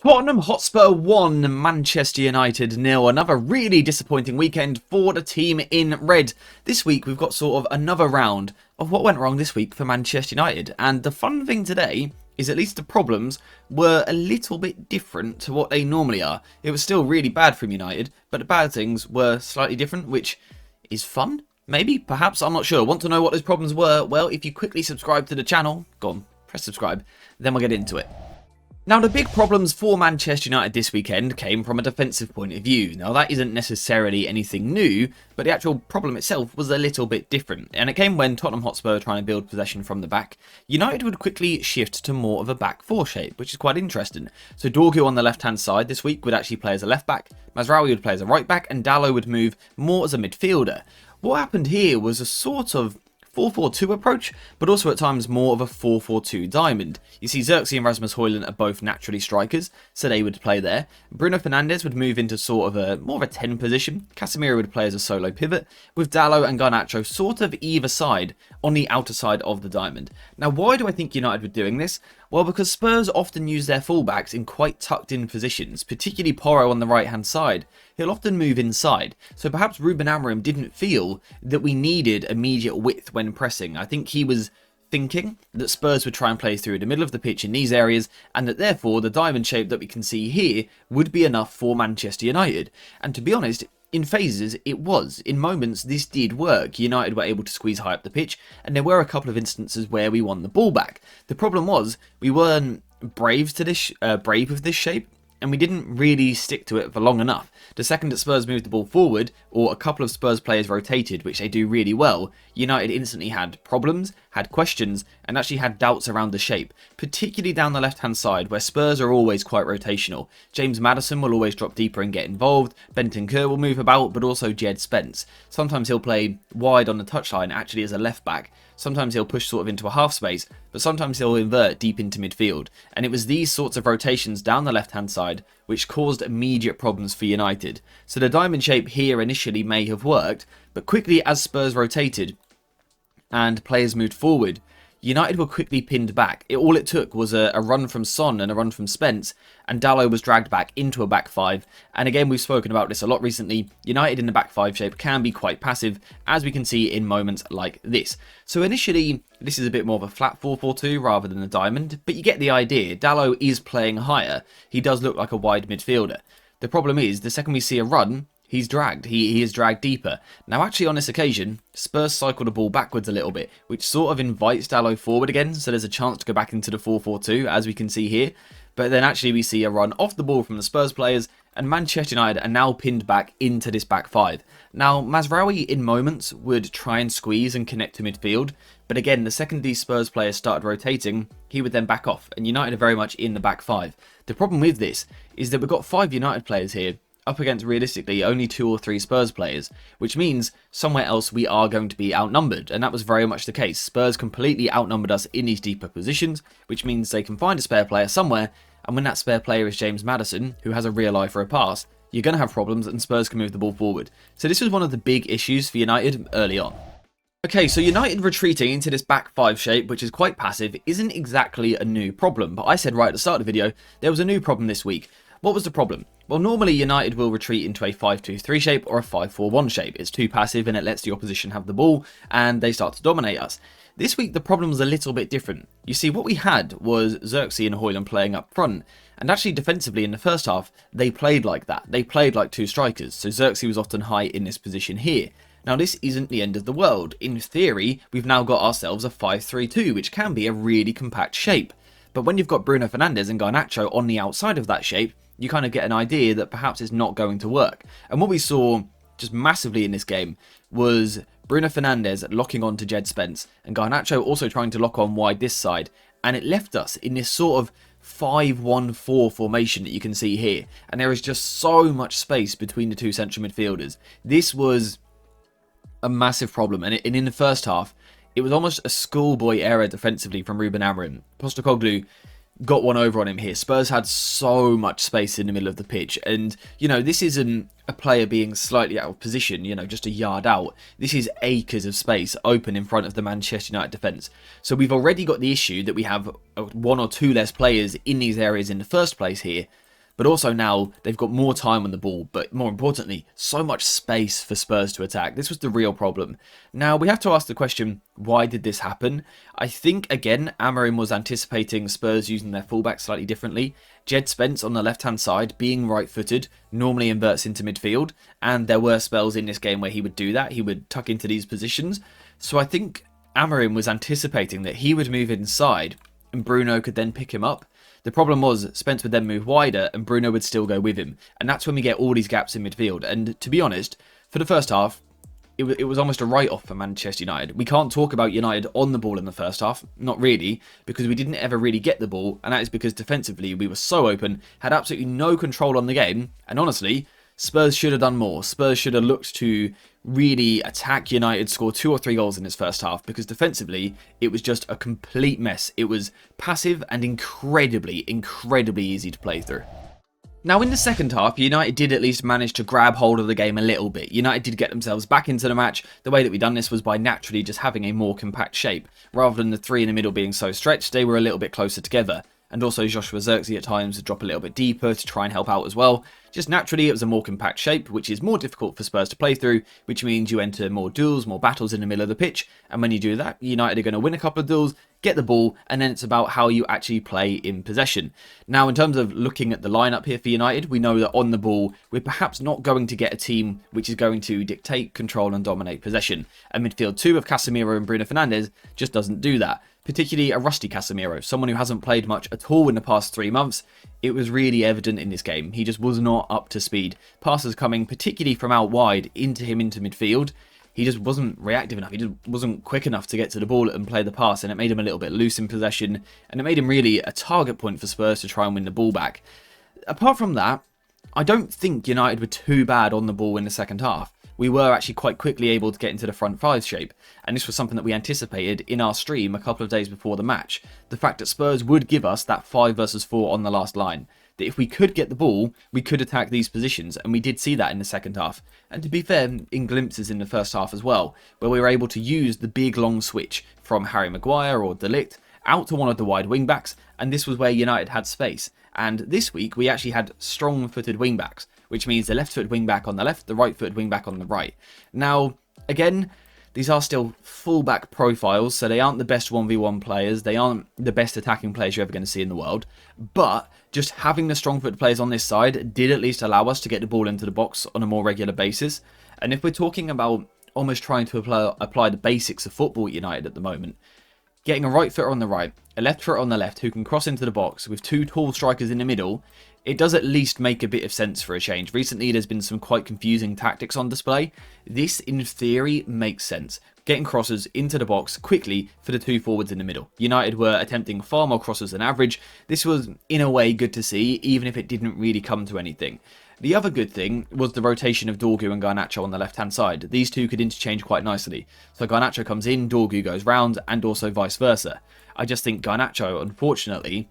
Tottenham Hotspur 1, Manchester United 0. Another really disappointing weekend for the team in red. This week we've got sort of another round of what went wrong this week for Manchester United. And the fun thing today is at least the problems were a little bit different to what they normally are. It was still really bad from United, but the bad things were slightly different, which is fun. Maybe, perhaps, I'm not sure. Want to know what those problems were? Well, if you quickly subscribe to the channel, go on, press subscribe, then we'll get into it. Now, the big problems for Manchester United this weekend came from a defensive point of view. Now, that isn't necessarily anything new, but the actual problem itself was a little bit different. And it came when Tottenham Hotspur were trying to build possession from the back. United would quickly shift to more of a back four shape, which is quite interesting. So Dorgu on the left-hand side this week would actually play as a left back, Mazraoui would play as a right back, and Dalot would move more as a midfielder. What happened here was a sort of 4-4-2 approach, but also at times more of a 4-4-2 diamond. You see Xerxes and Rasmus Højlund are both naturally strikers, so they would play there. Bruno Fernandes would move into sort of a more of a 10 position. Casemiro would play as a solo pivot, with Dalot and Garnacho sort of either side on the outer side of the diamond. Now, why do I think United were doing this? Well, because Spurs often use their fullbacks in quite tucked in positions, particularly Porro on the right hand side. He'll often move inside, so perhaps Ruben Amorim didn't feel that we needed immediate width when pressing. I think he was thinking that Spurs would try and play through the middle of the pitch in these areas, and that therefore the diamond shape that we can see here would be enough for Manchester United. And to be honest, in phases, it was. In moments, this did work. United were able to squeeze high up the pitch, and there were a couple of instances where we won the ball back. The problem was, we weren't brave with this shape, and we didn't really stick to it for long enough. The second that Spurs moved the ball forward, or a couple of Spurs players rotated, which they do really well, United instantly had problems, had questions, and actually had doubts around the shape, particularly down the left-hand side, where Spurs are always quite rotational. James Maddison will always drop deeper and get involved, Bentancur will move about, but also Jed Spence. Sometimes he'll play wide on the touchline, actually as a left-back. Sometimes he'll push sort of into a half space, but sometimes he'll invert deep into midfield. And it was these sorts of rotations down the left-hand side which caused immediate problems for United. So the diamond shape here initially may have worked, but quickly as Spurs rotated and players moved forward, United were quickly pinned back. All it took was a run from Son and a run from Spence, and Dalot was dragged back into a back five. And again, we've spoken about this a lot recently. United in the back five shape can be quite passive, as we can see in moments like this. So initially, this is a bit more of a flat 4-4-2 rather than a diamond, but you get the idea. Dalot is playing higher. He does look like a wide midfielder. The problem is, the second we see a run, he's dragged. He is dragged deeper. Now, actually, on this occasion, Spurs cycle the ball backwards a little bit, which sort of invites Dalot forward again, so there's a chance to go back into the 4-4-2, as we can see here. But then actually we see a run off the ball from the Spurs players, and Manchester United are now pinned back into this back five. Now, Mazraoui in moments would try and squeeze and connect to midfield, but again, the second these Spurs players started rotating, he would then back off, and United are very much in the back five. The problem with this is that we've got 5 United players here, up against realistically only 2 or 3 Spurs players, which means somewhere else we are going to be outnumbered, and that was very much the case. Spurs completely outnumbered us in these deeper positions, which means they can find a spare player somewhere, and when that spare player is James Maddison, who has a real eye for a pass, you're going to have problems and Spurs can move the ball forward. So this was one of the big issues for United early on. Okay, so United retreating into this back five shape, which is quite passive, isn't exactly a new problem, but I said right at the start of the video, there was a new problem this week. What was the problem? Well, normally United will retreat into a 5-2-3 shape or a 5-4-1 shape. It's too passive and it lets the opposition have the ball and they start to dominate us. This week the problem was a little bit different. You see, what we had was Xerxes and Højlund playing up front, and actually defensively in the first half they played like that. They played like 2 strikers, so Xerxes was often high in this position here. Now, this isn't the end of the world. In theory, we've now got ourselves a 5-3-2, which can be a really compact shape. But when you've got Bruno Fernandes and Garnacho on the outside of that shape, you kind of get an idea that perhaps it's not going to work. And what we saw just massively in this game was Bruno Fernandes locking on to Jed Spence and Garnacho also trying to lock on wide this side. And it left us in this sort of 5-1-4 formation that you can see here. And there is just so much space between the 2 central midfielders. This was a massive problem. And in the first half, it was almost a schoolboy error defensively from Ruben Amorim. Postecoglou got one over on him here. Spurs had so much space in the middle of the pitch, and you know, this isn't a player being slightly out of position, you know, just a yard out. This is acres of space open in front of the Manchester United defence. So we've already got the issue that we have 1 or 2 less players in these areas in the first place here, but also now they've got more time on the ball, but more importantly, so much space for Spurs to attack. This was the real problem. Now, we have to ask the question, why did this happen? I think, again, Amorim was anticipating Spurs using their fullback slightly differently. Jed Spence on the left-hand side, being right-footed, normally inverts into midfield, and there were spells in this game where he would do that. He would tuck into these positions. So I think Amorim was anticipating that he would move inside and Bruno could then pick him up. The problem was Spence would then move wider and Bruno would still go with him. And that's when we get all these gaps in midfield. And to be honest, for the first half, it was almost a write-off for Manchester United. We can't talk about United on the ball in the first half. Not really, because we didn't ever really get the ball. And that is because defensively we were so open, had absolutely no control on the game. And honestly, Spurs should have done more. Spurs should have looked to really attack United, score 2 or 3 goals in this first half, because defensively, it was just a complete mess. It was passive and incredibly easy to play through. Now, in the second half, United did at least manage to grab hold of the game a little bit. United did get themselves back into the match. The way that we done this was by naturally just having a more compact shape. Rather than the 3 in the middle being so stretched, they were a little bit closer together. And also Joshua Zirkzee at times would drop a little bit deeper to try and help out as well. Just naturally, it was a more compact shape, which is more difficult for Spurs to play through, which means you enter more duels, more battles in the middle of the pitch. And when you do that, United are going to win a couple of duels, get the ball, and then it's about how you actually play in possession. Now, in terms of looking at the lineup here for United, we know that on the ball, we're perhaps not going to get a team which is going to dictate, control, and dominate possession. A midfield 2 of Casemiro and Bruno Fernandes just doesn't do that. Particularly a rusty Casemiro, someone who hasn't played much at all in the past 3 months. It was really evident in this game. He just was not up to speed. Passes coming particularly from out wide into midfield. He just wasn't reactive enough. He just wasn't quick enough to get to the ball and play the pass, and it made him a little bit loose in possession, and it made him really a target point for Spurs to try and win the ball back. Apart from that, I don't think United were too bad on the ball in the second half. We were actually quite quickly able to get into the front 5 shape, and this was something that we anticipated in our stream a couple of days before the match. The fact that Spurs would give us that 5 versus 4 on the last line. That if we could get the ball, we could attack these positions, and we did see that in the second half. And to be fair, in glimpses in the first half as well, where we were able to use the big long switch from Harry Maguire or De Ligt out to one of the wide wing backs, and this was where United had space. And this week, we actually had strong-footed wing backs, which means the left-footed wing back on the left, the right-footed wing back on the right. Now, again, these are still full-back profiles, so they aren't the best 1v1 players, they aren't the best attacking players you're ever going to see in the world, but just having the strong-footed players on this side did at least allow us to get the ball into the box on a more regular basis. And if we're talking about almost trying to apply the basics of football at United at the moment, getting a right footer on the right, a left footer on the left who can cross into the box with 2 tall strikers in the middle, it does at least make a bit of sense for a change. Recently, there's been some quite confusing tactics on display. This, in theory, makes sense. Getting crosses into the box quickly for the 2 forwards in the middle. United were attempting far more crosses than average. This was, in a way, good to see, even if it didn't really come to anything. The other good thing was the rotation of Dorgu and Garnacho on the left-hand side. These two could interchange quite nicely. So Garnacho comes in, Dorgu goes round, and also vice versa. I just think Garnacho, unfortunately,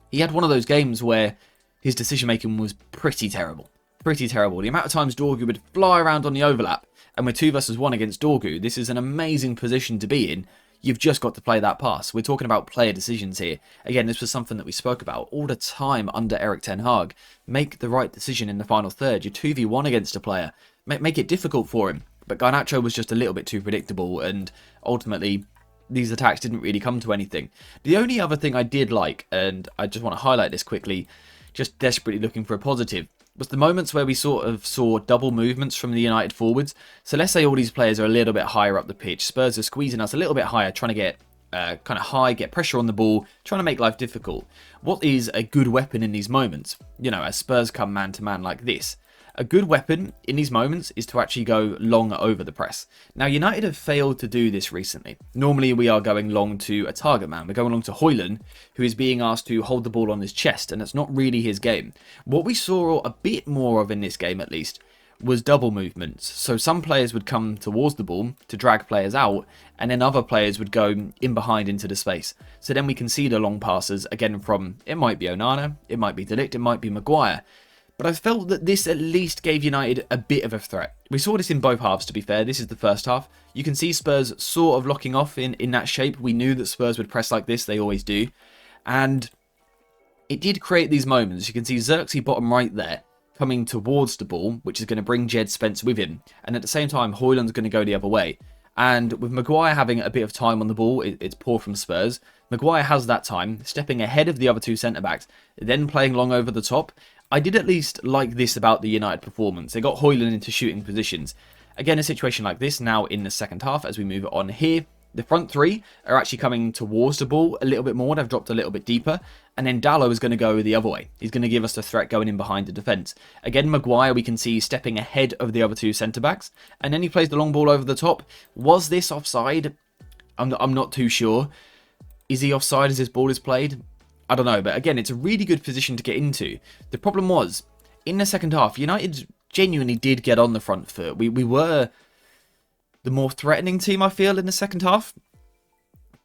he had one of those games where his decision-making was pretty terrible. Pretty terrible. The amount of times Dorgu would fly around on the overlap, and we're 2 versus 1 against Dorgu, this is an amazing position to be in. You've just got to play that pass. We're talking about player decisions here. Again, this was something that we spoke about all the time under Erik ten Hag. Make the right decision in the final third. You're 2v1 against a player. Make it difficult for him. But Garnacho was just a little bit too predictable, and ultimately, these attacks didn't really come to anything. The only other thing I did like, and I just want to highlight this quickly, just desperately looking for a positive, was the moments where we sort of saw double movements from the United forwards. So let's say all these players are a little bit higher up the pitch. Spurs are squeezing us a little bit higher, trying to get kind of high, get pressure on the ball, trying to make life difficult. What is a good weapon in these moments? You know, as Spurs come man-to-man like this. A good weapon in these moments is to actually go long over the press. Now, United have failed to do this recently. Normally, we are going long to a target man. We're going long to Højlund, who is being asked to hold the ball on his chest, and that's not really his game. What we saw a bit more of in this game, at least, was double movements. So some players would come towards the ball to drag players out, and then other players would go in behind into the space. So then we can see the long passes, again from, it might be Onana, it might be De Ligt, it might be Maguire. But I felt that this at least gave United a bit of a threat. We saw this in both halves, to be fair. This is the first half. You can see Spurs sort of locking off in that shape. We knew that Spurs would press like this. They always do. And it did create these moments. You can see Xerxes bottom right there, coming towards the ball, which is going to bring Jed Spence with him. And at the same time, Højlund's going to go the other way. And with Maguire having a bit of time on the ball, it's poor from Spurs. Maguire has that time, stepping ahead of the other two centre-backs, then playing long over the top. I did at least like this about the United performance. They got Højlund into shooting positions. Again, a situation like this now in the second half as we move on here. The front three are actually coming towards the ball a little bit more. They've dropped a little bit deeper. And then Dalot is going to go the other way. He's going to give us the threat going in behind the defence. Again, Maguire we can see stepping ahead of the other two centre-backs. And then he plays the long ball over the top. Was this offside? I'm not too sure. Is he offside as this ball is played? I don't know. But again, it's a really good position to get into. The problem was, in the second half, United genuinely did get on the front foot. We were the more threatening team, I feel, in the second half.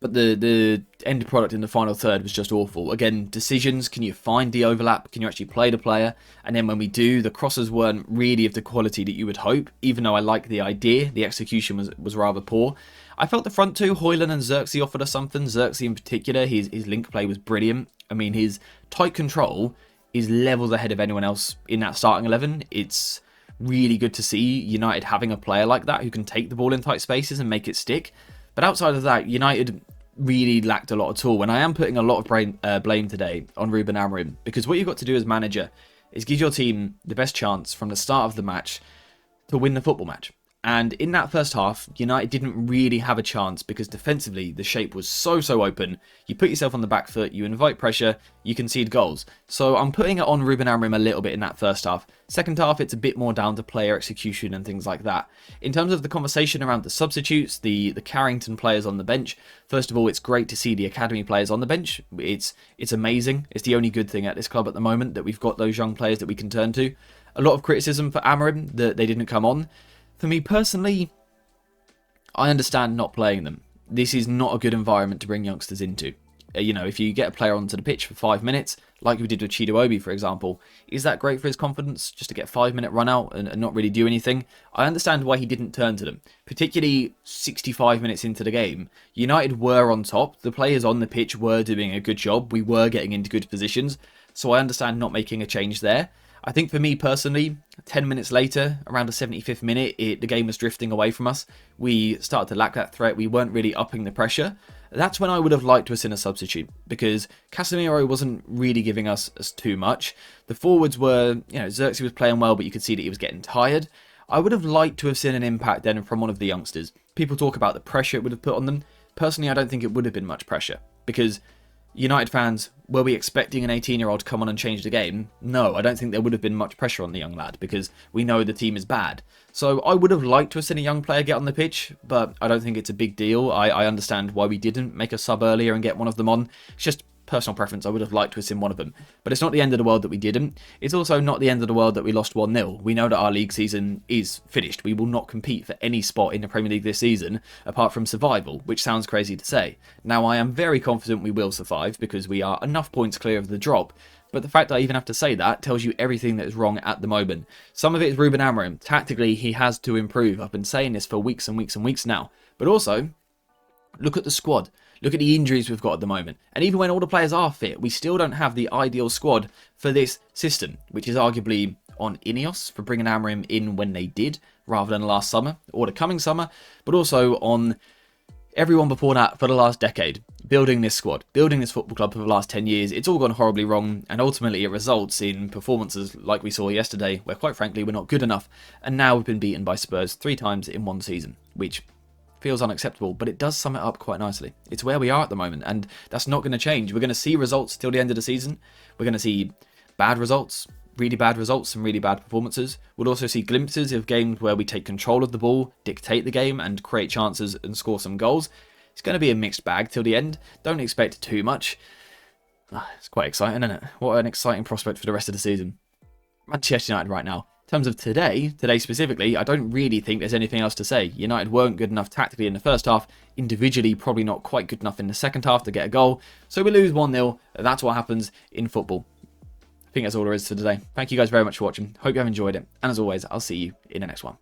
But the end product in the final third was just awful. Again, decisions, can you find the overlap? Can you actually play the player? And then when we do, the crosses weren't really of the quality that you would hope. Even though I like the idea, the execution was rather poor. I felt the front two, Højlund and Xerxes, offered us something. Xerxes in particular, his link play was brilliant. I mean, his tight control is levels ahead of anyone else in that starting 11. It's really good to see United having a player like that who can take the ball in tight spaces and make it stick. But outside of that, United really lacked a lot at all. And I am putting a lot of blame today on Ruben Amorim, because what you've got to do as manager is give your team the best chance from the start of the match to win the football match. And in that first half, United didn't really have a chance because defensively, the shape was so open. You put yourself on the back foot, you invite pressure, you concede goals. So I'm putting it on Ruben Amorim a little bit in that first half. Second half, it's a bit more down to player execution and things like that. In terms of the conversation around the substitutes, the Carrington players on the bench, first of all, it's great to see the academy players on the bench. It's amazing. It's the only good thing at this club at the moment that we've got those young players that we can turn to. A lot of criticism for Amorim that they didn't come on. For me personally, I understand not playing them. This is not a good environment to bring youngsters into. If you get a player onto the pitch for 5 minutes, like we did with Chido-Obi, for example, is that great for his confidence, just to get a 5-minute run out and not really do anything? I understand why he didn't turn to them, particularly 65 minutes into the game. United were on top, the players on the pitch were doing a good job, we were getting into good positions, so I understand not making a change there. I think for me personally, 10 minutes later, around the 75th minute, the game was drifting away from us. We started to lack that threat. We weren't really upping the pressure. That's when I would have liked to have seen a substitute, because Casemiro wasn't really giving us too much. The forwards were, Xerxes was playing well, but you could see that he was getting tired. I would have liked to have seen an impact then from one of the youngsters. People talk about the pressure it would have put on them. Personally, I don't think it would have been much pressure, because United fans, were we expecting an 18-year-old to come on and change the game? No, I don't think there would have been much pressure on the young lad, because we know the team is bad. So I would have liked to have seen a young player get on the pitch, but I don't think it's a big deal. I understand why we didn't make a sub earlier and get one of them on. It's just personal preference. I would have liked to have seen one of them. But it's not the end of the world that we didn't. It's also not the end of the world that we lost 1-0. We know that our league season is finished. We will not compete for any spot in the Premier League this season, apart from survival, which sounds crazy to say. Now, I am very confident we will survive, because we are enough points clear of the drop. But the fact that I even have to say that tells you everything that is wrong at the moment. Some of it is Ruben Amorim. Tactically, he has to improve. I've been saying this for weeks and weeks and weeks now. But also, look at the squad. Look at the injuries we've got at the moment. And even when all the players are fit, we still don't have the ideal squad for this system, which is arguably on Ineos for bringing Amorim in when they did, rather than last summer or the coming summer, but also on everyone before that for the last decade. Building this squad, building this football club for the last 10 years, it's all gone horribly wrong, and ultimately it results in performances like we saw yesterday, where quite frankly we're not good enough, and now we've been beaten by Spurs 3 times in one season, which feels unacceptable, but it does sum it up quite nicely. It's where we are at the moment, and that's not going to change. We're going to see results till the end of the season. We're going to see bad results, really bad results, and really bad performances. We'll also see glimpses of games where we take control of the ball, dictate the game, and create chances and score some goals. It's going to be a mixed bag till the end. Don't expect too much. It's quite exciting, isn't it? What an exciting prospect for the rest of the season. Manchester United right now. In terms of today specifically, I don't really think there's anything else to say. United weren't good enough tactically in the first half. Individually, probably not quite good enough in the second half to get a goal. So we lose 1-0. That's what happens in football. I think that's all there is for today. Thank you guys very much for watching. Hope you have enjoyed it. And as always, I'll see you in the next one.